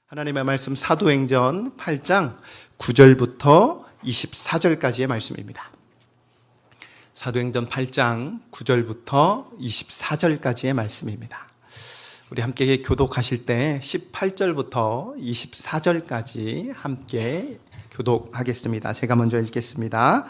하나님의 말씀 사도행전 8장 9절부터 24절까지의 말씀입니다. 사도행전 8장 9절부터 24절까지의 말씀입니다. 우리 함께 교독하실 때 18절부터 24절까지 함께 교독하겠습니다. 제가 먼저 읽겠습니다.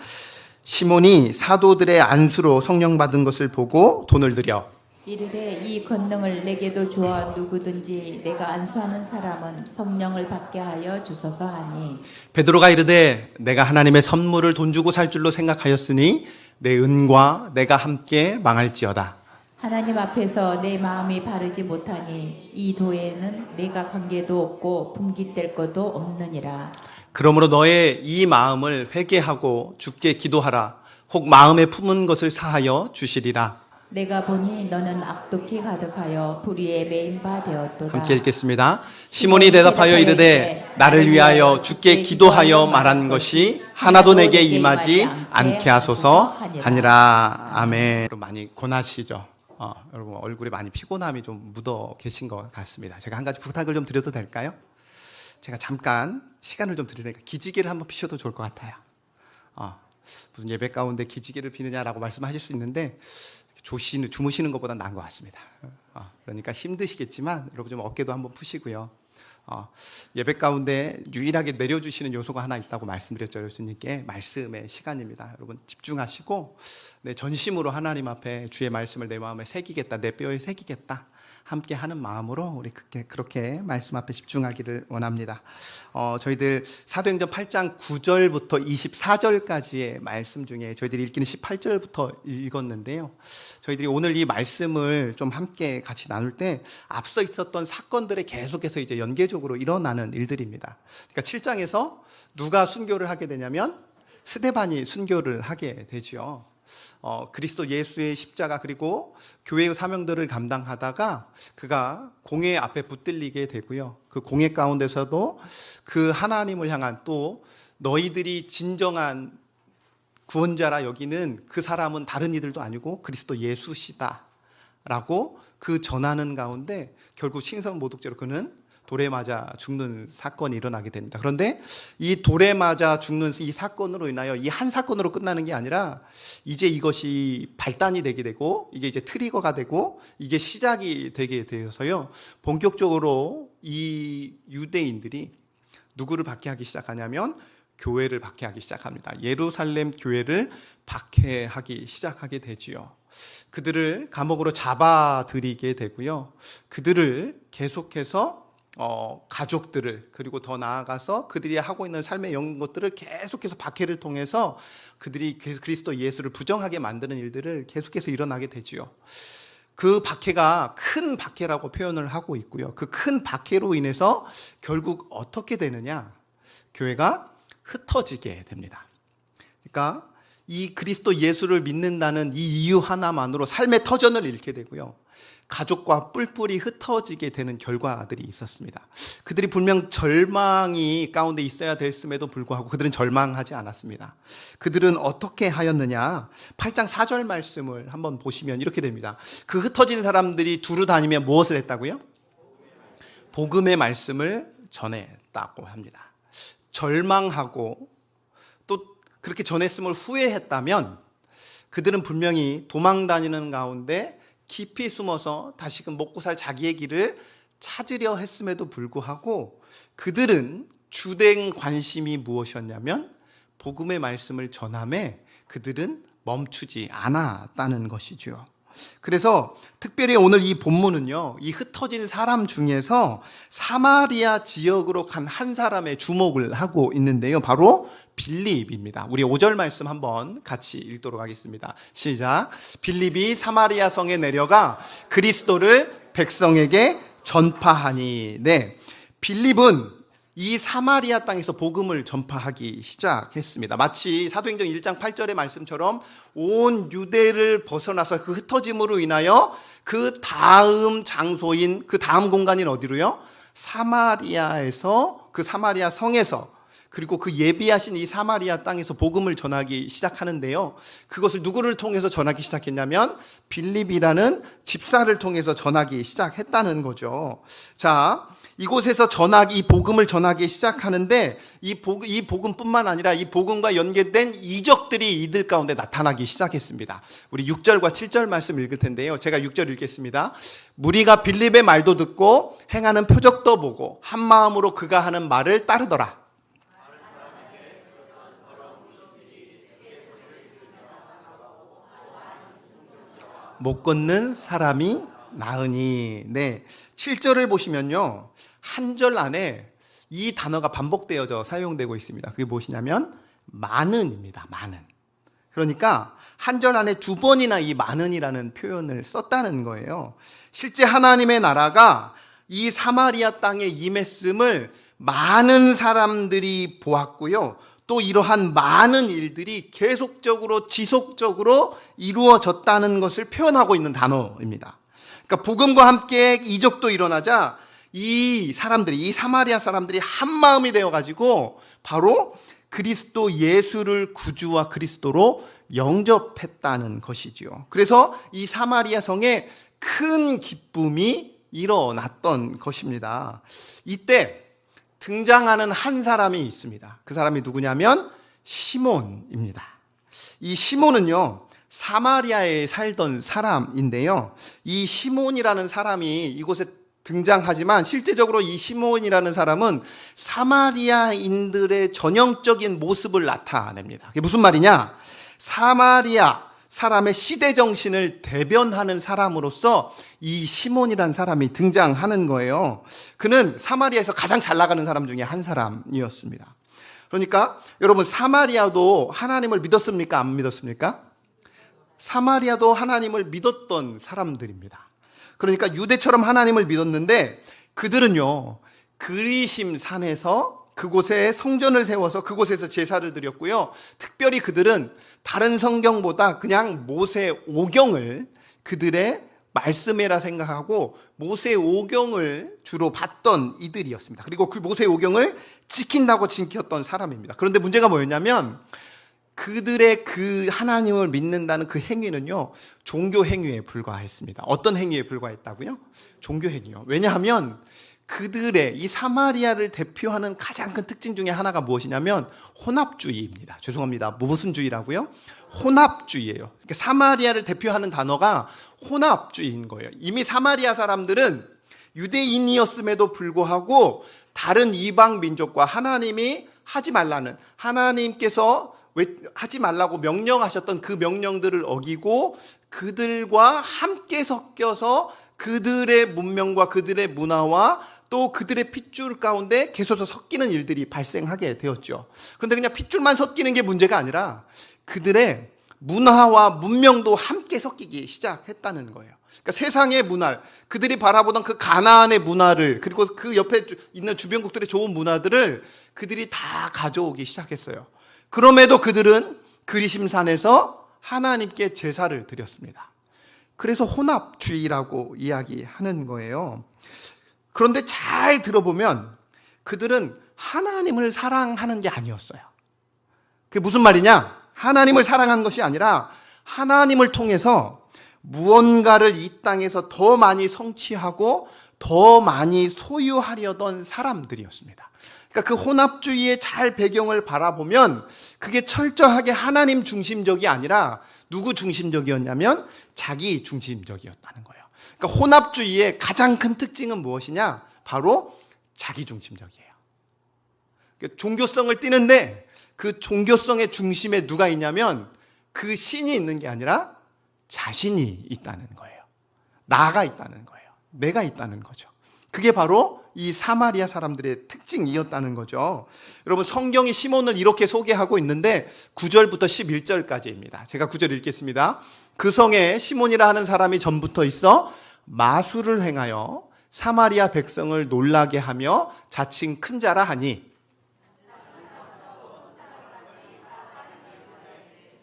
시몬이 사도들의 안수로 성령 받은 것을 보고 돈을 들여 이르되 이 권능을 내게도 주어 누구든지 내가 안수하는 사람은 성령을 받게 하여 주소서 하니, 베드로가 이르되 내가 하나님의 선물을 돈 주고 살 줄로 생각하였으니 내 은과 내가 함께 망할지어다. 하나님 앞에서 내 마음이 바르지 못하니 이 도에는 내가 관계도 없고 분깃될 것도 없느니라. 그러므로 너의 이 마음을 회개하고 주께 기도하라. 혹 마음에 품은 것을 사하여 주시리라. 내가 보니 너는 악독히 가득하여 불의에 매인 바 되었도다. 함께 읽겠습니다. 시몬이 대답하여 이르되 나를 위하여 주께 기도하여 말한 것이 하나도 내게 임하지 않게 하소서 하니라. 아멘. 여러분 많이 고나시죠? 여러분 얼굴에 많이 피곤함이 좀 묻어 계신 것 같습니다. 제가 한 가지 부탁을 좀 드려도 될까요? 제가 잠깐 시간을 좀 드릴 테니까 기지개를 한번 피셔도 좋을 것 같아요. 무슨 예배 가운데 기지개를 피느냐라고 말씀하실 수 있는데 주무시는 것보다 나은 것 같습니다. 그러니까 힘드시겠지만 여러분 좀 어깨도 한번 푸시고요. 예배 가운데 유일하게 내려주시는 요소가 하나 있다고 말씀드렸죠. 예수님께 말씀의 시간입니다. 여러분 집중하시고 내 전심으로 하나님 앞에 주의 말씀을 내 마음에 새기겠다, 내 뼈에 새기겠다, 함께 하는 마음으로 우리 그렇게 말씀 앞에 집중하기를 원합니다. 저희들 사도행전 8장 9절부터 24절까지의 말씀 중에 저희들이 읽기는 18절부터 읽었는데요. 저희들이 오늘 이 말씀을 좀 함께 같이 나눌 때 앞서 있었던 사건들에 계속해서 이제 연계적으로 일어나는 일들입니다. 그러니까 7장에서 누가 순교를 하게 되냐면 스데반이 순교를 하게 되죠. 그리스도 예수의 십자가 그리고 교회의 사명들을 감당하다가 그가 공회 앞에 붙들리게 되고요. 그 공회 가운데서도 그 하나님을 향한 또 너희들이 진정한 구원자라 여기는 그 사람은 다른 이들도 아니고 그리스도 예수시다 라고 그 전하는 가운데 결국 신성모독죄로 그는 돌에 맞아 죽는 사건이 일어나게 됩니다. 그런데 이 돌에 맞아 죽는 이 사건으로 인하여 이 한 사건으로 끝나는 게 아니라 이제 이것이 발단이 되게 되고 이게 이제 트리거가 되고 이게 시작이 되게 되어서요. 본격적으로 이 유대인들이 누구를 박해하기 시작하냐면 교회를 박해하기 시작합니다. 예루살렘 교회를 박해하기 시작하게 되지요. 그들을 감옥으로 잡아들이게 되고요. 그들을 계속해서 가족들을 그리고 더 나아가서 그들이 하고 있는 삶의 이런 것들을 계속해서 박해를 통해서 그들이 그리스도 예수를 부정하게 만드는 일들을 계속해서 일어나게 되지요. 그 박해가 큰 박해라고 표현을 하고 있고요. 그 큰 박해로 인해서 결국 어떻게 되느냐? 교회가 흩어지게 됩니다. 그러니까 이 그리스도 예수를 믿는다는 이 이유 하나만으로 삶의 터전을 잃게 되고요. 가족과 뿔뿔이 흩어지게 되는 결과들이 있었습니다. 그들이 분명 절망이 가운데 있어야 됐음에도 불구하고 그들은 절망하지 않았습니다. 그들은 어떻게 하였느냐? 8장 4절 말씀을 한번 보시면 이렇게 됩니다. 그 흩어진 사람들이 두루 다니며 무엇을 했다고요? 복음의 말씀을 전했다고 합니다. 절망하고 또 그렇게 전했음을 후회했다면 그들은 분명히 도망 다니는 가운데 깊이 숨어서 다시금 먹고 살 자기의 길을 찾으려 했음에도 불구하고 그들은 주된 관심이 무엇이었냐면 복음의 말씀을 전함에 그들은 멈추지 않았다는 것이죠. 그래서 특별히 오늘 이 본문은요, 이 흩어진 사람 중에서 사마리아 지역으로 간 한 사람의 주목을 하고 있는데요. 바로 빌립입니다. 우리 5절 말씀 한번 같이 읽도록 하겠습니다. 시작. 빌립이 사마리아 성에 내려가 그리스도를 백성에게 전파하니. 네, 빌립은 이 사마리아 땅에서 복음을 전파하기 시작했습니다. 마치 사도행전 1장 8절의 말씀처럼 온 유대를 벗어나서 그 흩어짐으로 인하여 그 다음 장소인 그 다음 공간인 어디로요? 사마리아에서 그 사마리아 성에서 그리고 그 예비하신 이 사마리아 땅에서 복음을 전하기 시작하는데요. 그것을 누구를 통해서 전하기 시작했냐면 빌립이라는 집사를 통해서 전하기 시작했다는 거죠. 자, 이곳에서 이 복음을 전하기 시작하는데 이 복음뿐만 아니라 이 복음과 연계된 이적들이 이들 가운데 나타나기 시작했습니다. 우리 6절과 7절 말씀 읽을 텐데요. 제가 6절 읽겠습니다. 무리가 빌립의 말도 듣고 행하는 표적도 보고 한 마음으로 그가 하는 말을 따르더라. 못 걷는 사람이 나으니. 네. 7절을 보시면요. 한 절 안에 이 단어가 반복되어져 사용되고 있습니다. 그게 무엇이냐면 많은입니다. 많은. 그러니까 한 절 안에 두 번이나 이 많은이라는 표현을 썼다는 거예요. 실제 하나님의 나라가 이 사마리아 땅에 임했음을 많은 사람들이 보았고요. 또 이러한 많은 일들이 계속적으로 지속적으로 이루어졌다는 것을 표현하고 있는 단어입니다. 그러니까 복음과 함께 이적도 일어나자 이 사마리아 사람들이 한 마음이 되어 가지고 바로 그리스도 예수를 구주와 그리스도로 영접했다는 것이지요. 그래서 이 사마리아 성에 큰 기쁨이 일어났던 것입니다. 이때 등장하는 한 사람이 있습니다. 그 사람이 누구냐면 시몬입니다. 이 시몬은요, 사마리아에 살던 사람인데요. 이 시몬이라는 사람이 이곳에 등장하지만 실제적으로 이 시몬이라는 사람은 사마리아인들의 전형적인 모습을 나타냅니다. 그게 무슨 말이냐? 사마리아 사람의 시대 정신을 대변하는 사람으로서 이 시몬이라는 사람이 등장하는 거예요. 그는 사마리아에서 가장 잘 나가는 사람 중에 한 사람이었습니다. 그러니까 여러분, 사마리아도 하나님을 믿었습니까? 안 믿었습니까? 사마리아도 하나님을 믿었던 사람들입니다. 그러니까 유대처럼 하나님을 믿었는데 그들은요, 그리심 산에서 그곳에 성전을 세워서 그곳에서 제사를 드렸고요. 특별히 그들은 다른 성경보다 그냥 모세 오경을 그들의 말씀이라 생각하고 모세 오경을 주로 봤던 이들이었습니다. 그리고 그 모세 오경을 지킨다고 지켰던 사람입니다. 그런데 문제가 뭐였냐면 그들의 그 하나님을 믿는다는 그 행위는요, 종교 행위에 불과했습니다. 어떤 행위에 불과했다고요? 종교 행위요. 왜냐하면 그들의 이 사마리아를 대표하는 가장 큰 특징 중에 하나가 무엇이냐면 혼합주의입니다. 죄송합니다. 무슨 주의라고요? 혼합주의예요. 그러니까 사마리아를 대표하는 단어가 혼합주의인 거예요. 이미 사마리아 사람들은 유대인이었음에도 불구하고 다른 이방 민족과 하나님이 하지 말라는, 하나님께서 하지 말라고 명령하셨던 그 명령들을 어기고 그들과 함께 섞여서 그들의 문명과 그들의 문화와 또 그들의 핏줄 가운데 계속 섞이는 일들이 발생하게 되었죠. 그런데 그냥 핏줄만 섞이는 게 문제가 아니라 그들의 문화와 문명도 함께 섞이기 시작했다는 거예요. 그러니까 세상의 문화, 그들이 바라보던 그 가나안의 문화를, 그리고 그 옆에 있는 주변국들의 좋은 문화들을 그들이 다 가져오기 시작했어요. 그럼에도 그들은 그리심산에서 하나님께 제사를 드렸습니다. 그래서 혼합주의라고 이야기하는 거예요. 그런데 잘 들어보면 그들은 하나님을 사랑하는 게 아니었어요. 그게 무슨 말이냐? 하나님을 사랑한 것이 아니라 하나님을 통해서 무언가를 이 땅에서 더 많이 성취하고 더 많이 소유하려던 사람들이었습니다. 그러니까 그 혼합주의의 잘 배경을 바라보면 그게 철저하게 하나님 중심적이 아니라 누구 중심적이었냐면 자기 중심적이었다는 거예요. 그러니까 혼합주의의 가장 큰 특징은 무엇이냐? 바로 자기 중심적이에요. 그러니까 종교성을 띠는데 그 종교성의 중심에 누가 있냐면 그 신이 있는 게 아니라 자신이 있다는 거예요. 나가 있다는 거예요. 내가 있다는 거죠. 그게 바로 이 사마리아 사람들의 특징이었다는 거죠. 여러분, 성경이 시몬을 이렇게 소개하고 있는데 9절부터 11절까지입니다. 제가 9절 읽겠습니다. 그 성에 시몬이라 하는 사람이 전부터 있어 마술을 행하여 사마리아 백성을 놀라게 하며 자칭 큰 자라 하니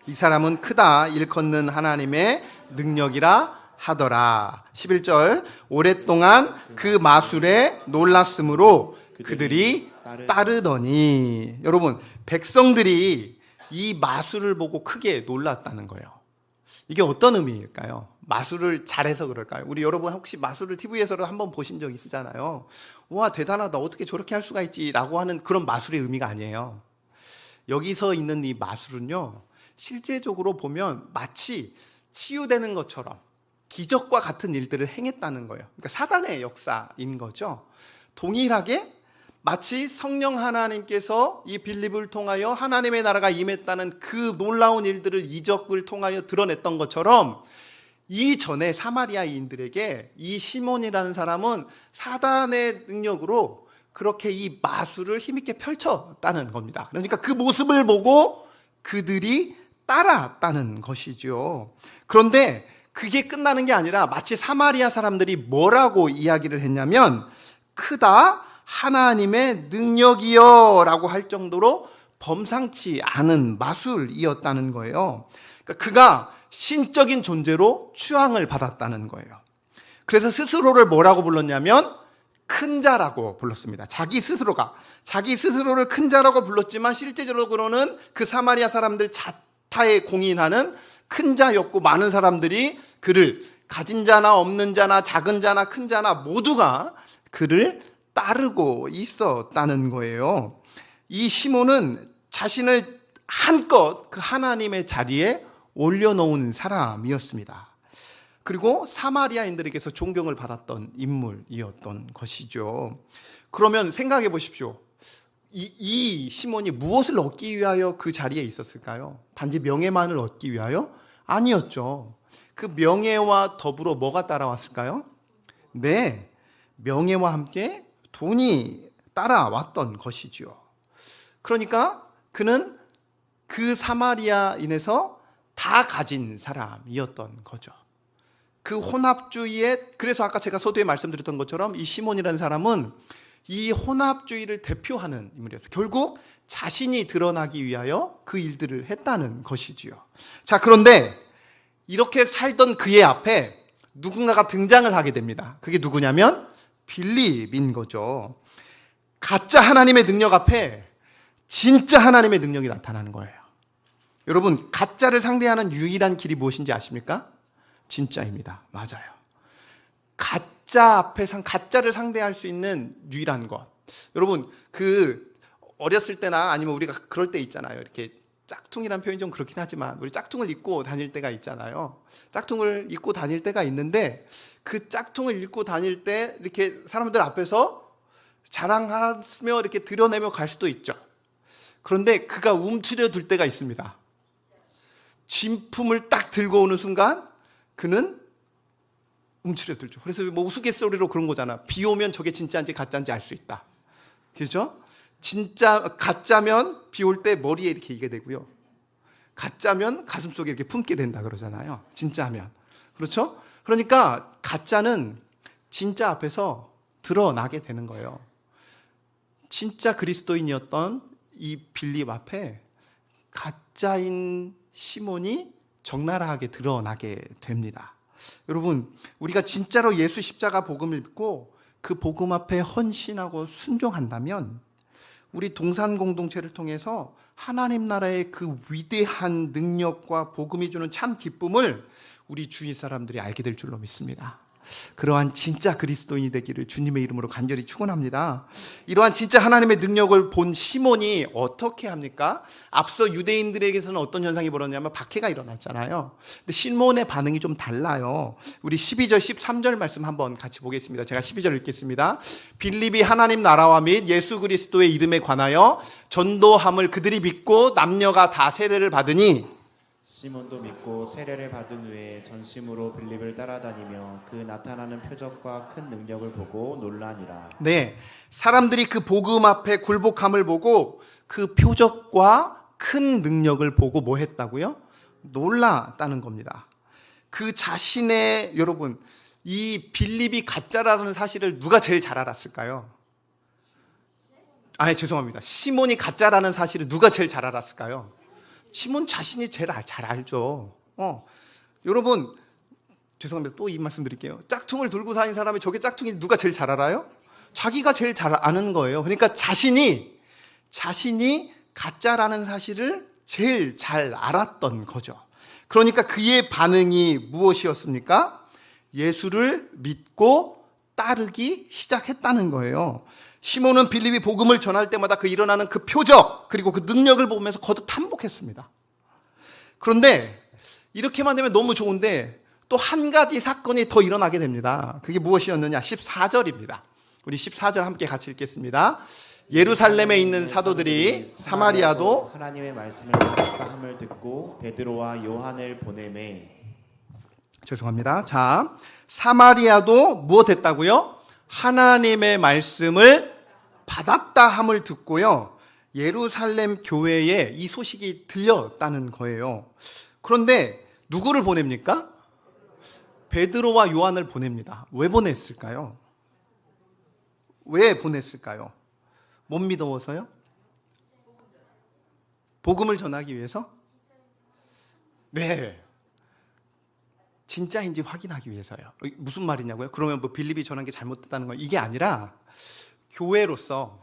이 사람은 크다 일컫는 하나님의 능력이라 하더라. 11절 오랫동안 그 마술에 놀랐으므로 그들이 따르더니. 여러분, 백성들이 이 마술을 보고 크게 놀랐다는 거예요. 이게 어떤 의미일까요? 마술을 잘해서 그럴까요? 우리 여러분 혹시 마술을 TV에서도 한번 보신 적 있으잖아요. 와, 대단하다. 어떻게 저렇게 할 수가 있지라고 하는 그런 마술의 의미가 아니에요. 여기서 있는 이 마술은요, 실제적으로 보면 마치 치유되는 것처럼 기적과 같은 일들을 행했다는 거예요. 그러니까 사단의 역사인 거죠. 동일하게 마치 성령 하나님께서 이 빌립을 통하여 하나님의 나라가 임했다는 그 놀라운 일들을 이적을 통하여 드러냈던 것처럼 이전에 사마리아인들에게 이 시몬이라는 사람은 사단의 능력으로 그렇게 이 마술을 힘있게 펼쳤다는 겁니다. 그러니까 그 모습을 보고 그들이 따랐다는 것이죠. 그런데 그게 끝나는 게 아니라 마치 사마리아 사람들이 뭐라고 이야기를 했냐면 크다 하나님의 능력이여 라고 할 정도로 범상치 않은 마술이었다는 거예요. 그러니까 그가 신적인 존재로 추앙을 받았다는 거예요. 그래서 스스로를 뭐라고 불렀냐면 큰 자라고 불렀습니다. 자기 스스로를 큰 자라고 불렀지만 실제적으로는 그 사마리아 사람들 자타에 공인하는 큰 자였고, 많은 사람들이 그를 가진 자나 없는 자나 작은 자나 큰 자나 모두가 그를 따르고 있었다는 거예요. 이 시몬은 자신을 한껏 그 하나님의 자리에 올려놓은 사람이었습니다. 그리고 사마리아인들에게서 존경을 받았던 인물이었던 것이죠. 그러면 생각해 보십시오. 이 시몬이 무엇을 얻기 위하여 그 자리에 있었을까요? 단지 명예만을 얻기 위하여? 아니었죠. 그 명예와 더불어 뭐가 따라왔을까요? 네, 명예와 함께 돈이 따라왔던 것이죠. 그러니까 그는 그 사마리아인에서 다 가진 사람이었던 거죠. 그 혼합주의에, 그래서 아까 제가 서두에 말씀드렸던 것처럼 이 시몬이라는 사람은 이 혼합주의를 대표하는 인물이었어요. 결국 자신이 드러나기 위하여 그 일들을 했다는 것이지요. 자, 그런데 이렇게 살던 그의 앞에 누군가가 등장을 하게 됩니다. 그게 누구냐면 빌립인 거죠. 가짜 하나님의 능력 앞에 진짜 하나님의 능력이 나타나는 거예요. 여러분, 가짜를 상대하는 유일한 길이 무엇인지 아십니까? 진짜입니다. 맞아요. 가짜를 상대할 수 있는 유일한 것. 여러분, 어렸을 때나 아니면 우리가 그럴 때 있잖아요. 이렇게 짝퉁이란 표현이 좀 그렇긴 하지만 우리 짝퉁을 입고 다닐 때가 있잖아요. 짝퉁을 입고 다닐 때가 있는데 그 짝퉁을 입고 다닐 때 이렇게 사람들 앞에서 자랑하며 이렇게 드러내며 갈 수도 있죠. 그런데 그가 움츠려들 때가 있습니다. 진품을 딱 들고 오는 순간 그는 움츠려들죠. 그래서 뭐 우스갯소리로 그런 거잖아. 비 오면 저게 진짜인지 가짜인지 알 수 있다. 그렇죠? 가짜면 비 올 때 머리에 이렇게 이게 되고요. 가짜면 가슴속에 이렇게 품게 된다 그러잖아요. 진짜면. 그렇죠? 그러니까 가짜는 진짜 앞에서 드러나게 되는 거예요. 진짜 그리스도인이었던 이 빌립 앞에 가짜인 시몬이 적나라하게 드러나게 됩니다. 여러분, 우리가 진짜로 예수 십자가 복음을 믿고 그 복음 앞에 헌신하고 순종한다면 우리 동산 공동체를 통해서 하나님 나라의 그 위대한 능력과 복음이 주는 참 기쁨을 우리 주위 사람들이 알게 될 줄로 믿습니다. 그러한 진짜 그리스도인이 되기를 주님의 이름으로 간절히 축원합니다. 이러한 진짜 하나님의 능력을 본 시몬이 어떻게 합니까? 앞서 유대인들에게서는 어떤 현상이 벌어졌냐면 박해가 일어났잖아요. 근데 시몬의 반응이 좀 달라요. 우리 12절 13절 말씀 한번 같이 보겠습니다. 제가 12절 읽겠습니다. 빌립이 하나님 나라와 및 예수 그리스도의 이름에 관하여 전도함을 그들이 믿고 남녀가 다 세례를 받으니 시몬도 믿고 세례를 받은 후에 전심으로 빌립을 따라다니며 그 나타나는 표적과 큰 능력을 보고 놀라니라. 네, 사람들이 그 복음 앞에 굴복함을 보고 그 표적과 큰 능력을 보고 뭐 했다고요? 놀랐다는 겁니다. 그 자신의, 여러분, 이 빌립이 가짜라는 사실을 누가 제일 잘 알았을까요? 죄송합니다. 시몬이 가짜라는 사실을 누가 제일 잘 알았을까요? 시몬 자신이 제일 잘 알죠. 여러분, 죄송합니다. 또 이 말씀 드릴게요. 짝퉁을 들고 다니는 사람이 저게 짝퉁인지 누가 제일 잘 알아요? 자기가 제일 잘 아는 거예요. 그러니까 자신이 가짜라는 사실을 제일 잘 알았던 거죠. 그러니까 그의 반응이 무엇이었습니까? 예수를 믿고 따르기 시작했다는 거예요. 시몬은 빌립이 복음을 전할 때마다 그 일어나는 그 표적 그리고 그 능력을 보면서 거듭 한복했습니다. 그런데 이렇게만 되면 너무 좋은데 또 한 가지 사건이 더 일어나게 됩니다. 그게 무엇이었느냐? 14절입니다. 우리 14절 함께 같이 읽겠습니다. 예루살렘에 있는 사도들이 사마리아도 하나님의 말씀을 받았다 함을 듣고 베드로와 요한을 보내매. 죄송합니다. 자, 사마리아도 무엇했다고요? 하나님의 말씀을 받았다 함을 듣고요. 예루살렘 교회에 이 소식이 들렸다는 거예요. 그런데 누구를 보냅니까? 베드로와 요한을 보냅니다. 왜 보냈을까요? 왜 보냈을까요? 못 믿어서요? 복음을 전하기 위해서? 네. 진짜인지 확인하기 위해서요. 무슨 말이냐고요? 그러면 뭐 빌립이 전한 게 잘못됐다는 건 이게 아니라 교회로서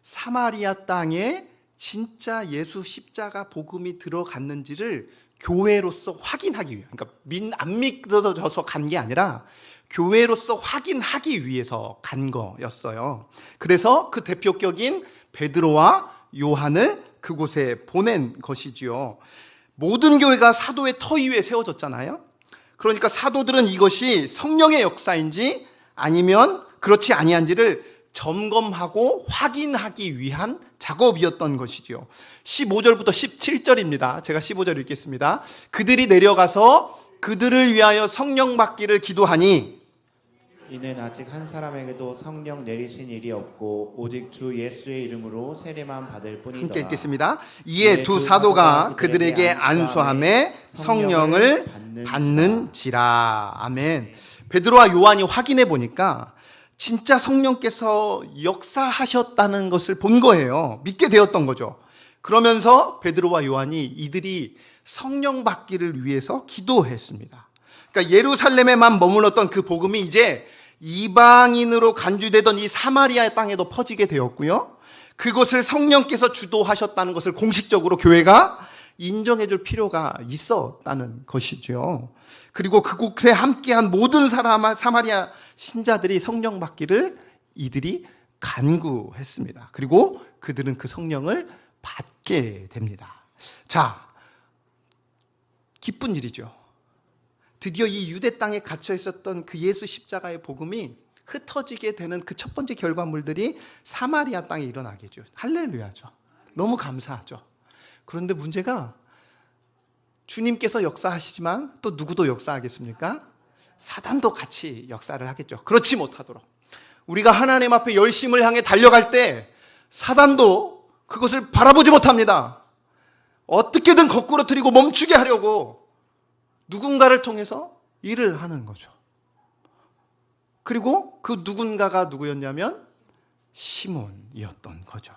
사마리아 땅에 진짜 예수 십자가 복음이 들어갔는지를 교회로서 확인하기 위해, 그러니까 안 믿어져서 간 게 아니라 교회로서 확인하기 위해서 간 거였어요. 그래서 그 대표격인 베드로와 요한을 그곳에 보낸 것이지요. 모든 교회가 사도의 터 위에 세워졌잖아요. 그러니까 사도들은 이것이 성령의 역사인지 아니면 그렇지 아니한지를 점검하고 확인하기 위한 작업이었던 것이죠. 15절부터 17절입니다. 제가 15절 읽겠습니다. 그들이 내려가서 그들을 위하여 성령 받기를 기도하니 이는 아직 한 사람에게도 성령 내리신 일이 없고 오직 주 예수의 이름으로 세례만 받을 뿐이더라. 함께 읽겠습니다. 이에 두 사도가 그들에게 안수함에 성령을 받는지라. 아멘. 베드로와 요한이 확인해 보니까 진짜 성령께서 역사하셨다는 것을 본 거예요. 믿게 되었던 거죠. 그러면서 베드로와 요한이 이들이 성령 받기를 위해서 기도했습니다. 그러니까 예루살렘에만 머물렀던 그 복음이 이제 이방인으로 간주되던 이 사마리아 땅에도 퍼지게 되었고요. 그것을 성령께서 주도하셨다는 것을 공식적으로 교회가 인정해 줄 필요가 있었다는 것이죠. 그리고 그곳에 함께한 모든 사마리아 신자들이 성령 받기를 이들이 간구했습니다. 그리고 그들은 그 성령을 받게 됩니다. 자, 기쁜 일이죠. 드디어 이 유대 땅에 갇혀 있었던 그 예수 십자가의 복음이 흩어지게 되는 그 첫 번째 결과물들이 사마리아 땅에 일어나게죠. 할렐루야죠. 너무 감사하죠. 그런데 문제가 주님께서 역사하시지만 또 누구도 역사하겠습니까? 사단도 같이 역사를 하겠죠. 그렇지 못하도록. 우리가 하나님 앞에 열심을 향해 달려갈 때 사단도 그것을 바라보지 못합니다. 어떻게든 거꾸로 트리고 멈추게 하려고 누군가를 통해서 일을 하는 거죠. 그리고 그 누군가가 누구였냐면 시몬이었던 거죠.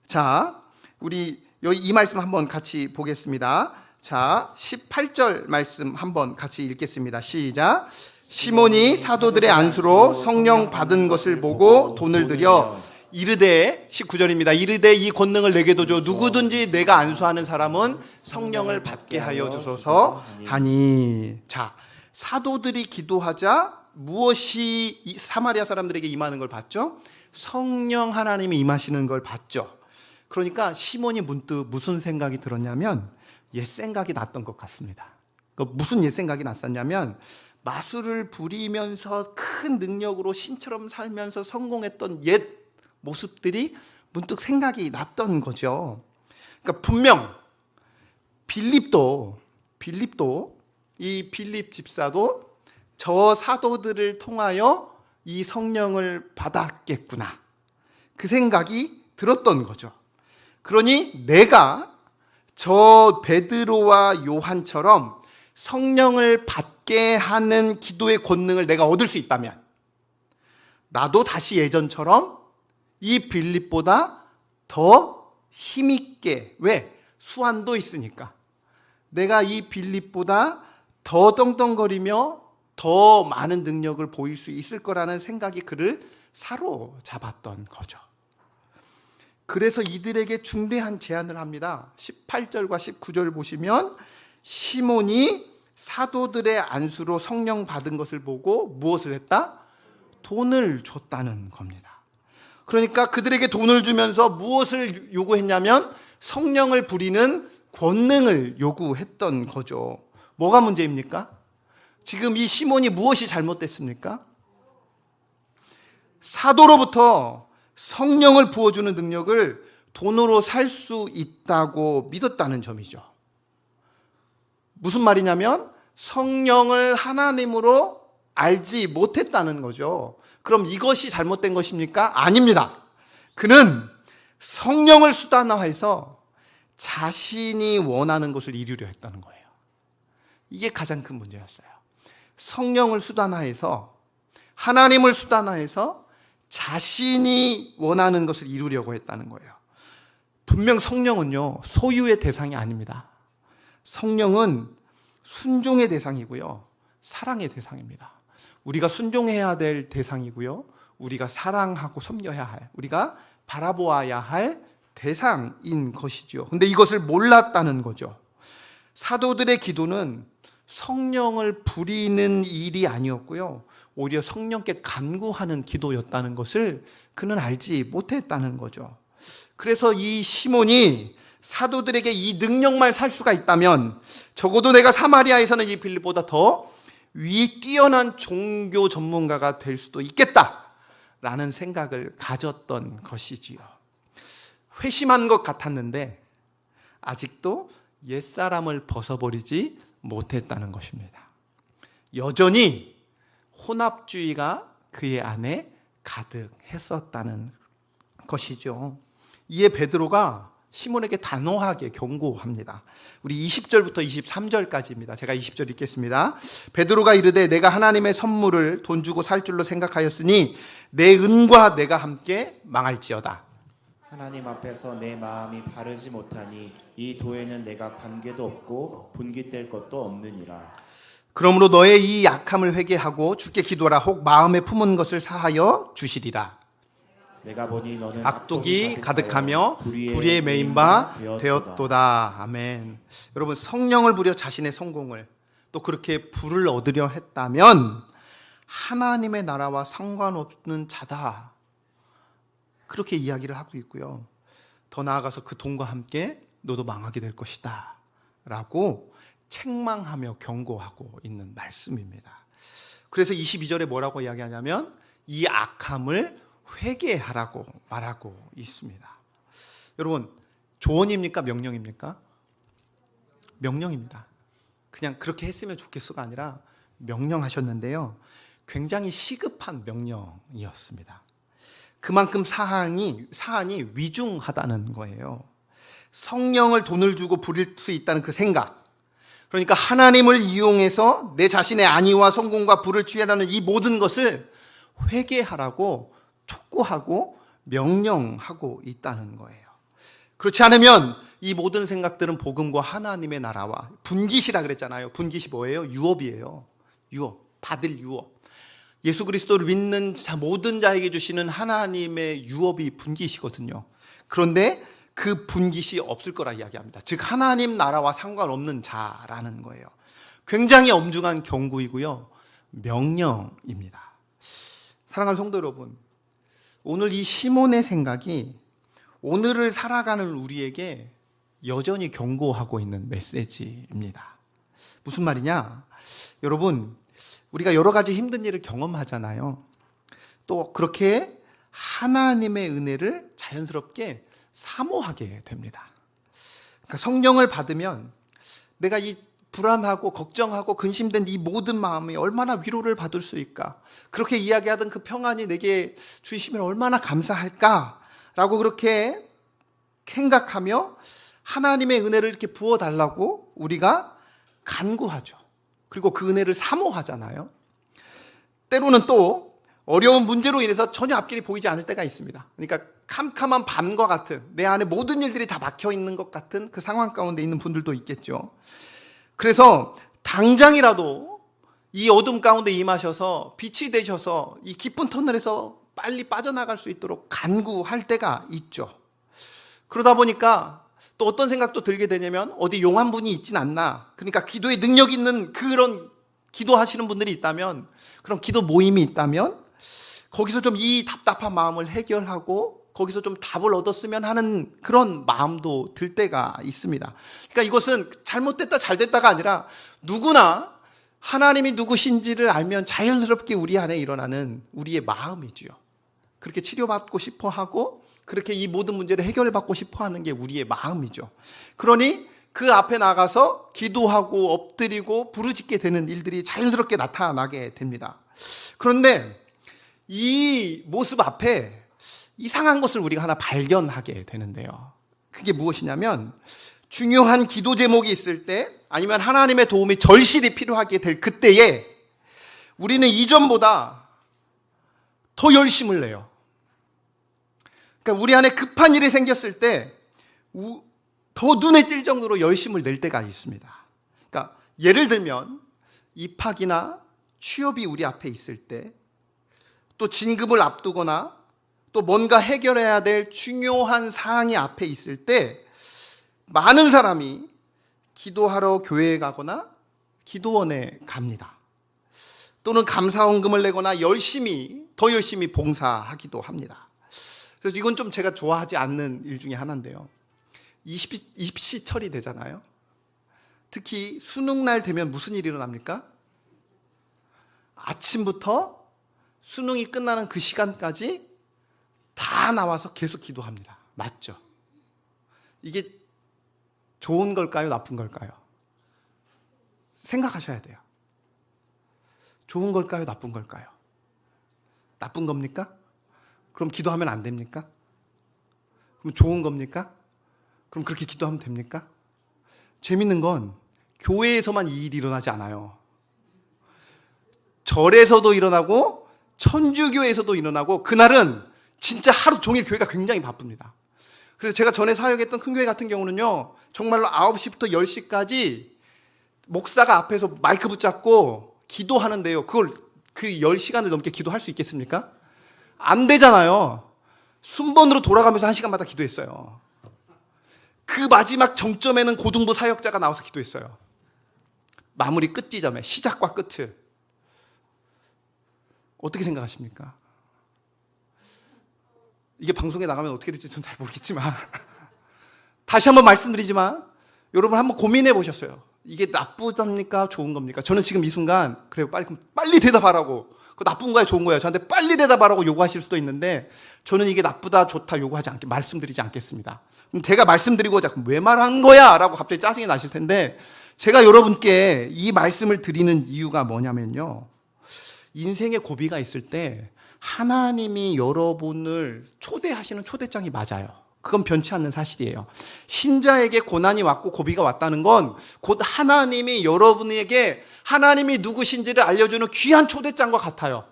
자, 우리 여기 이 말씀 한번 같이 보겠습니다. 자, 18절 말씀 한번 같이 읽겠습니다. 시작. 시몬이 사도들의 안수로 성령 받은 것을 보고 돈을 들여 이르되 19절입니다. 이르되 이 권능을 내게도 줘 누구든지 내가 안수하는 사람은 성령을 받게 하여 주소서 하니. 자, 사도들이 기도하자 무엇이 이 사마리아 사람들에게 임하는 걸 봤죠? 성령 하나님이 임하시는 걸 봤죠. 그러니까 시몬이 문득 무슨 생각이 들었냐면 옛 생각이 났던 것 같습니다. 무슨 옛 생각이 났었냐면 마술을 부리면서 큰 능력으로 신처럼 살면서 성공했던 옛 모습들이 문득 생각이 났던 거죠. 그러니까 분명 빌립도 이 빌립 집사도 저 사도들을 통하여 이 성령을 받았겠구나. 그 생각이 들었던 거죠. 그러니 내가 저 베드로와 요한처럼 성령을 받게 하는 기도의 권능을 내가 얻을 수 있다면 나도 다시 예전처럼 이 빌립보다 더 힘있게, 왜? 수완도 있으니까. 내가 이 빌립보다 더 떵떵거리며 더 많은 능력을 보일 수 있을 거라는 생각이 그를 사로잡았던 거죠. 그래서 이들에게 중대한 제안을 합니다. 18절과 19절 보시면 시몬이 사도들의 안수로 성령 받은 것을 보고 무엇을 했다? 돈을 줬다는 겁니다. 그러니까 그들에게 돈을 주면서 무엇을 요구했냐면 성령을 부리는 권능을 요구했던 거죠. 뭐가 문제입니까? 지금 이 시몬이 무엇이 잘못됐습니까? 사도로부터 성령을 부어주는 능력을 돈으로 살 수 있다고 믿었다는 점이죠. 무슨 말이냐면 성령을 하나님으로 알지 못했다는 거죠. 그럼 이것이 잘못된 것입니까? 아닙니다. 그는 성령을 수단화해서 자신이 원하는 것을 이루려 했다는 거예요. 이게 가장 큰 문제였어요. 성령을 수단화해서 하나님을 수단화해서 자신이 원하는 것을 이루려고 했다는 거예요. 분명 성령은요, 소유의 대상이 아닙니다. 성령은 순종의 대상이고요, 사랑의 대상입니다. 우리가 순종해야 될 대상이고요, 우리가 사랑하고 섬겨야 할, 우리가 바라보아야 할 대상인 것이죠. 근데 이것을 몰랐다는 거죠. 사도들의 기도는 성령을 부리는 일이 아니었고요, 오히려 성령께 간구하는 기도였다는 것을 그는 알지 못했다는 거죠. 그래서 이 시몬이 사도들에게 이 능력만 살 수가 있다면 적어도 내가 사마리아에서는 이 빌립보다 더 뛰어난 종교 전문가가 될 수도 있겠다라는 생각을 가졌던 것이지요. 회심한 것 같았는데 아직도 옛사람을 벗어버리지 못했다는 것입니다. 여전히 혼합주의가 그의 안에 가득했었다는 것이죠. 이에 베드로가 시몬에게 단호하게 경고합니다. 우리 20절부터 23절까지입니다. 제가 20절 읽겠습니다. 베드로가 이르되 내가 하나님의 선물을 돈 주고 살 줄로 생각하였으니 내 은과 내가 함께 망할지어다. 하나님 앞에서 내 마음이 바르지 못하니 이 도에는 내가 관계도 없고 분깃될 것도 없느니라. 그러므로 너의 이 약함을 회개하고 주께 기도하라. 혹 마음에 품은 것을 사하여 주시리라. 내가 보니 너는 악독이 가득하며 불의에 매인 바 되었도다. 아멘. 여러분, 성령을 부려 자신의 성공을 또 그렇게 부를 얻으려 했다면 하나님의 나라와 상관없는 자다, 그렇게 이야기를 하고 있고요. 더 나아가서 그 돈과 함께 너도 망하게 될 것이다 라고 책망하며 경고하고 있는 말씀입니다. 그래서 22절에 뭐라고 이야기하냐면 이 악함을 회개하라고 말하고 있습니다. 여러분, 조언입니까? 명령입니까? 명령입니다. 그냥 그렇게 했으면 좋겠어가 아니라 명령하셨는데요, 굉장히 시급한 명령이었습니다. 그만큼 사안이 위중하다는 거예요. 성령을 돈을 주고 부릴 수 있다는 그 생각, 그러니까 하나님을 이용해서 내 자신의 안위와 성공과 부를 취하라는 이 모든 것을 회개하라고 촉구하고 명령하고 있다는 거예요. 그렇지 않으면 이 모든 생각들은 복음과 하나님의 나라와 분깃이라 그랬잖아요. 분깃이 뭐예요? 유업이에요. 유업, 받을 유업. 예수 그리스도를 믿는 모든 자에게 주시는 하나님의 유업이 분깃이거든요. 그런데 그 분깃이 없을 거라 이야기합니다. 즉 하나님 나라와 상관없는 자라는 거예요. 굉장히 엄중한 경고이고요, 명령입니다. 사랑하는 성도 여러분, 오늘 이 시몬의 생각이 오늘을 살아가는 우리에게 여전히 경고하고 있는 메시지입니다. 무슨 말이냐? 여러분, 우리가 여러 가지 힘든 일을 경험하잖아요. 또 그렇게 하나님의 은혜를 자연스럽게 사모하게 됩니다. 그러니까 성령을 받으면 내가 이 불안하고 걱정하고 근심된 이 모든 마음이 얼마나 위로를 받을 수 있을까? 그렇게 이야기하던 그 평안이 내게 주시면 얼마나 감사할까라고 그렇게 생각하며 하나님의 은혜를 이렇게 부어달라고 우리가 간구하죠. 그리고 그 은혜를 사모하잖아요. 때로는 또 어려운 문제로 인해서 전혀 앞길이 보이지 않을 때가 있습니다. 그러니까 캄캄한 밤과 같은, 내 안에 모든 일들이 다 막혀 있는 것 같은 그 상황 가운데 있는 분들도 있겠죠. 그래서 당장이라도 이 어둠 가운데 임하셔서 빛이 되셔서 이 깊은 터널에서 빨리 빠져나갈 수 있도록 간구할 때가 있죠. 그러다 보니까 또 어떤 생각도 들게 되냐면 어디 용한 분이 있진 않나, 그러니까 기도에 능력 있는 그런 기도하시는 분들이 있다면, 그런 기도 모임이 있다면 거기서 좀 이 답답한 마음을 해결하고 거기서 좀 답을 얻었으면 하는 그런 마음도 들 때가 있습니다. 그러니까 이것은 잘못됐다 잘됐다가 아니라 누구나 하나님이 누구신지를 알면 자연스럽게 우리 안에 일어나는 우리의 마음이지요. 그렇게 치료받고 싶어 하고 그렇게 이 모든 문제를 해결받고 싶어 하는 게 우리의 마음이죠. 그러니 그 앞에 나가서 기도하고 엎드리고 부르짖게 되는 일들이 자연스럽게 나타나게 됩니다. 그런데 이 모습 앞에 이상한 것을 우리가 하나 발견하게 되는데요. 그게 무엇이냐면 중요한 기도 제목이 있을 때 아니면 하나님의 도움이 절실히 필요하게 될 그때에 우리는 이전보다 더 열심을 내요. 그러니까 우리 안에 급한 일이 생겼을 때 더 눈에 띌 정도로 열심을 낼 때가 있습니다. 그러니까 예를 들면 입학이나 취업이 우리 앞에 있을 때, 또 진급을 앞두거나 또 뭔가 해결해야 될 중요한 사항이 앞에 있을 때 많은 사람이 기도하러 교회에 가거나 기도원에 갑니다. 또는 감사원금을 내거나 더 열심히 봉사하기도 합니다. 그래서 이건 좀 제가 좋아하지 않는 일 중에 하나인데요. 입시철이 되잖아요. 특히 수능날 되면 무슨 일이 일어납니까? 아침부터 수능이 끝나는 그 시간까지 다 나와서 계속 기도합니다. 맞죠? 이게 좋은 걸까요? 나쁜 걸까요? 생각하셔야 돼요. 좋은 걸까요? 나쁜 걸까요? 나쁜 겁니까? 그럼 기도하면 안 됩니까? 그럼 좋은 겁니까? 그럼 그렇게 기도하면 됩니까? 재밌는 건 교회에서만 이 일이 일어나지 않아요. 절에서도 일어나고 천주교에서도 일어나고 그날은 진짜 하루 종일 교회가 굉장히 바쁩니다. 그래서 제가 전에 사역했던 큰 교회 같은 경우는요, 정말로 9시부터 10시까지 목사가 앞에서 마이크 붙잡고 기도하는데요. 그걸 그 10시간을 넘게 기도할 수 있겠습니까? 안 되잖아요. 순번으로 돌아가면서 1시간마다 기도했어요. 그 마지막 정점에는 고등부 사역자가 나와서 기도했어요. 마무리 끝 지점에, 시작과 끝을. 어떻게 생각하십니까? 이게 방송에 나가면 어떻게 될지 전 잘 모르겠지만 다시 한번 말씀드리지만 여러분 한번 고민해 보셨어요. 이게 나쁘답니까? 좋은 겁니까? 저는 지금 이 순간 그래요. 빨리 대답하라고. 그 나쁜 거야, 좋은 거야. 저한테 빨리 대답하라고 요구하실 수도 있는데 저는 이게 나쁘다, 좋다 말씀드리지 않겠습니다. 그럼 제가 말씀드리고 자꾸 왜 말한 거야? 라고 갑자기 짜증이 나실 텐데 제가 여러분께 이 말씀을 드리는 이유가 뭐냐면요. 인생의 고비가 있을 때 하나님이 여러분을 초대하시는 초대장이 맞아요. 그건 변치 않는 사실이에요. 신자에게 고난이 왔고 고비가 왔다는 건 곧 하나님이 여러분에게 하나님이 누구신지를 알려주는 귀한 초대장과 같아요.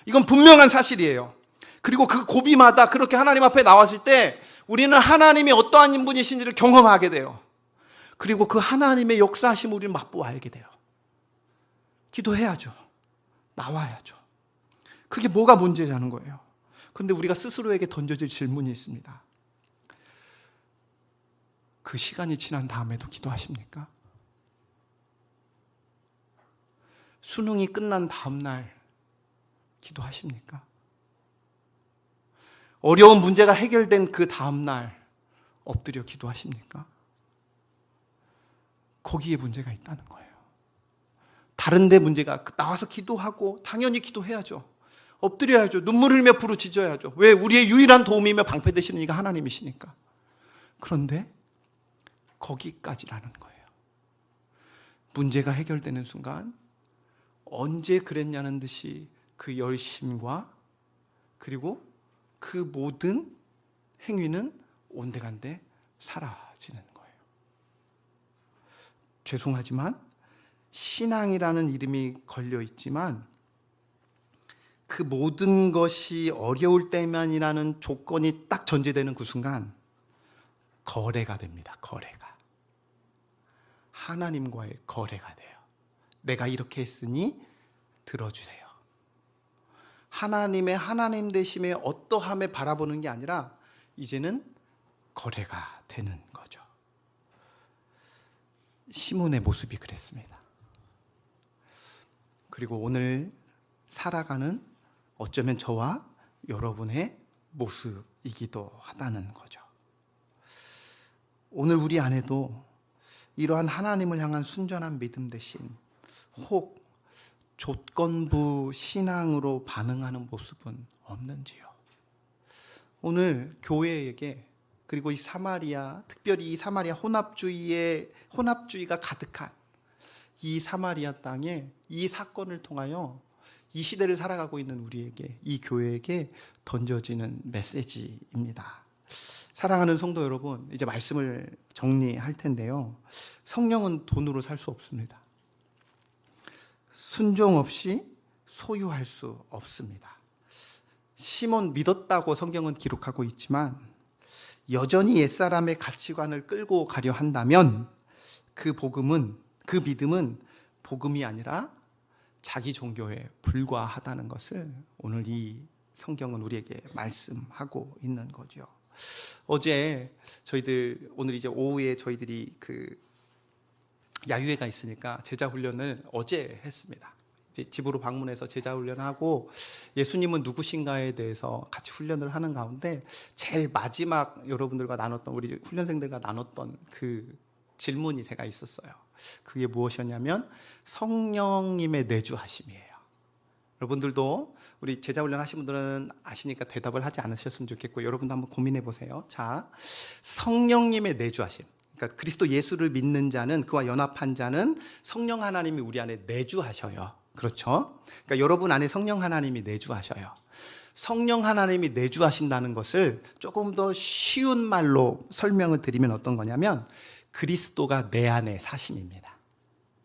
이건 분명한 사실이에요. 그리고 그 고비마다 그렇게 하나님 앞에 나왔을 때 우리는 하나님이 어떠한 분이신지를 경험하게 돼요. 그리고 그 하나님의 역사하심을 우리는 맛보아 알게 돼요. 기도해야죠. 나와야죠. 그게 뭐가 문제냐는 거예요. 그런데 우리가 스스로에게 던져질 질문이 있습니다. 그 시간이 지난 다음에도 기도하십니까? 수능이 끝난 다음 날 기도하십니까? 어려운 문제가 해결된 그 다음 날 엎드려 기도하십니까? 거기에 문제가 있다는 거예요. 다른 데 문제가 나와서 기도하고 당연히 기도해야죠. 엎드려야죠. 눈물 흘며 부르짖어야죠. 왜? 우리의 유일한 도움이며 방패 되시는 이가 하나님이시니까. 그런데 거기까지라는 거예요. 문제가 해결되는 순간 언제 그랬냐는 듯이 그 열심과 그리고 그 모든 행위는 온데간데 사라지는 거예요. 죄송하지만 신앙이라는 이름이 걸려 있지만 그 모든 것이 어려울 때만이라는 조건이 딱 전제되는 그 순간 거래가 됩니다. 거래가. 하나님과의 거래가 돼요. 내가 이렇게 했으니 들어주세요. 하나님의 하나님 되심의 어떠함에 바라보는 게 아니라 이제는 거래가 되는 거죠. 시몬의 모습이 그랬습니다. 그리고 오늘 살아가는 어쩌면 저와 여러분의 모습이기도 하다는 거죠. 오늘 우리 안에도 이러한 하나님을 향한 순전한 믿음 대신 혹 조건부 신앙으로 반응하는 모습은 없는지요? 오늘 교회에게, 그리고 이 사마리아, 특별히 이 사마리아 혼합주의가 가득한 이 사마리아 땅에 이 사건을 통하여 이 시대를 살아가고 있는 우리에게, 이 교회에게 던져지는 메시지입니다. 사랑하는 성도 여러분, 이제 말씀을 정리할 텐데요. 성령은 돈으로 살 수 없습니다. 순종 없이 소유할 수 없습니다. 시몬 믿었다고 성경은 기록하고 있지만 여전히 옛사람의 가치관을 끌고 가려 한다면 그 믿음은 복음이 아니라 자기 종교에 불과하다는 것을 오늘 이 성경은 우리에게 말씀하고 있는 거죠. 어제 오늘 이제 오후에 저희들이 야유회가 있으니까 제자 훈련을 어제 했습니다. 이제 집으로 방문해서 제자 훈련하고 예수님은 누구신가에 대해서 같이 훈련을 하는 가운데 제일 마지막 여러분들과 나눴던, 우리 훈련생들과 나눴던 그 질문이 제가 있었어요. 그게 무엇이었냐면 성령님의 내주하심이에요. 여러분들도 우리 제자 훈련 하신 분들은 아시니까 대답을 하지 않으셨으면 좋겠고, 여러분도 한번 고민해 보세요. 자, 성령님의 내주하심. 그러니까 그리스도 예수를 믿는 자는, 그와 연합한 자는 성령 하나님이 우리 안에 내주하셔요. 그렇죠? 그러니까 여러분 안에 성령 하나님이 내주하셔요. 성령 하나님이 내주하신다는 것을 조금 더 쉬운 말로 설명을 드리면 어떤 거냐면 그리스도가 내 안에 사심입니다.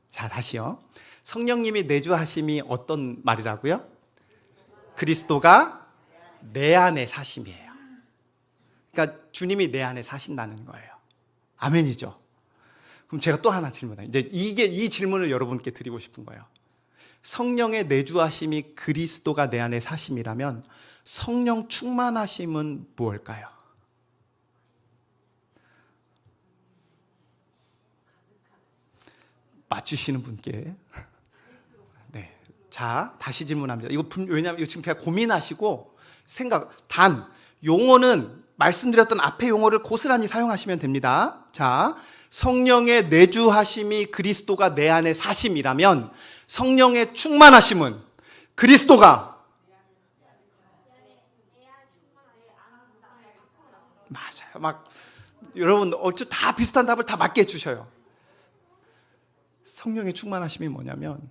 자, 다시요. 성령님이 내주하심이 어떤 말이라고요? 그리스도가 내 안에 사심이에요. 그러니까 주님이 내 안에 사신다는 거예요. 아멘이죠? 그럼 제가 또 하나 질문해요. 이제 이 질문을 여러분께 드리고 싶은 거예요. 성령의 내주하심이 그리스도가 내 안에 사심이라면 성령 충만하심은 무엇일까요? 맞추시는 분께. 네. 자, 다시 질문합니다. 왜냐하면 이거 지금 그냥 고민하시고 용어는 말씀드렸던 앞의 용어를 고스란히 사용하시면 됩니다. 자, 성령의 내주하심이 그리스도가 내 안에 사심이라면 성령의 충만하심은 그리스도가 맞아요. 여러분 어째 다 비슷한 답을 다 맞게 해주셔요. 성령의 충만하심이 뭐냐면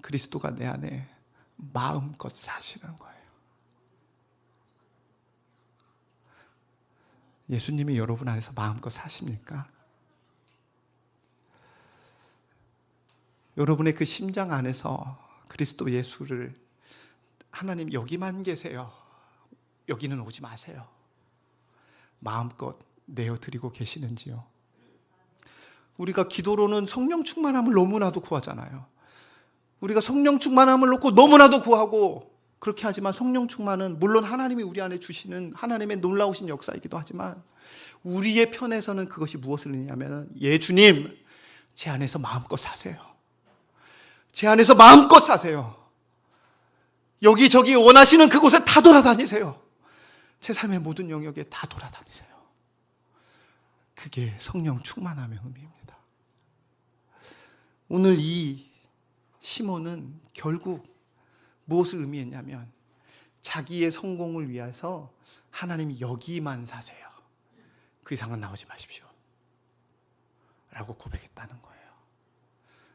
그리스도가 내 안에 마음껏 사시는 거예요. 예수님이 여러분 안에서 마음껏 사십니까? 여러분의 그 심장 안에서 그리스도 예수를, 하나님 여기만 계세요, 여기는 오지 마세요, 마음껏 내어드리고 계시는지요? 우리가 기도로는 성령 충만함을 너무나도 구하잖아요. 우리가 성령 충만함을 놓고 너무나도 구하고 그렇게 하지만 성령 충만은 물론 하나님이 우리 안에 주시는 하나님의 놀라우신 역사이기도 하지만 우리의 편에서는 그것이 무엇을 의미하냐면 주님, 제 안에서 마음껏 사세요. 제 안에서 마음껏 사세요. 여기저기 원하시는 그곳에 다 돌아다니세요. 제 삶의 모든 영역에 다 돌아다니세요. 그게 성령 충만함의 의미입니다. 오늘 이 시몬은 결국 무엇을 의미했냐면 자기의 성공을 위해서 하나님이 여기만 사세요, 그 이상은 나오지 마십시오 라고 고백했다는 거예요.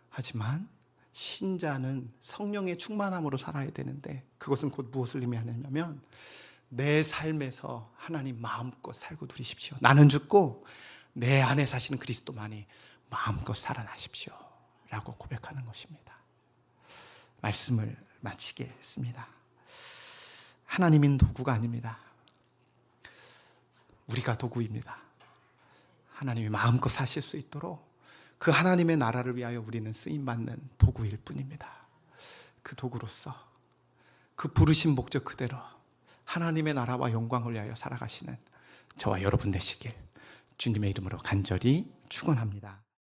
하지만 신자는 성령의 충만함으로 살아야 되는데 그것은 곧 무엇을 의미하냐면 내 삶에서 하나님 마음껏 살고 누리십시오. 나는 죽고 내 안에 사시는 그리스도만이 마음껏 살아나십시오 라고 고백하는 것입니다. 말씀을 마치겠습니다. 하나님은 도구가 아닙니다. 우리가 도구입니다. 하나님이 마음껏 사실 수 있도록 그 하나님의 나라를 위하여 우리는 쓰임받는 도구일 뿐입니다. 그 도구로서 그 부르신 목적 그대로 하나님의 나라와 영광을 위하여 살아가시는 저와 여러분 되시길 주님의 이름으로 간절히 축원합니다.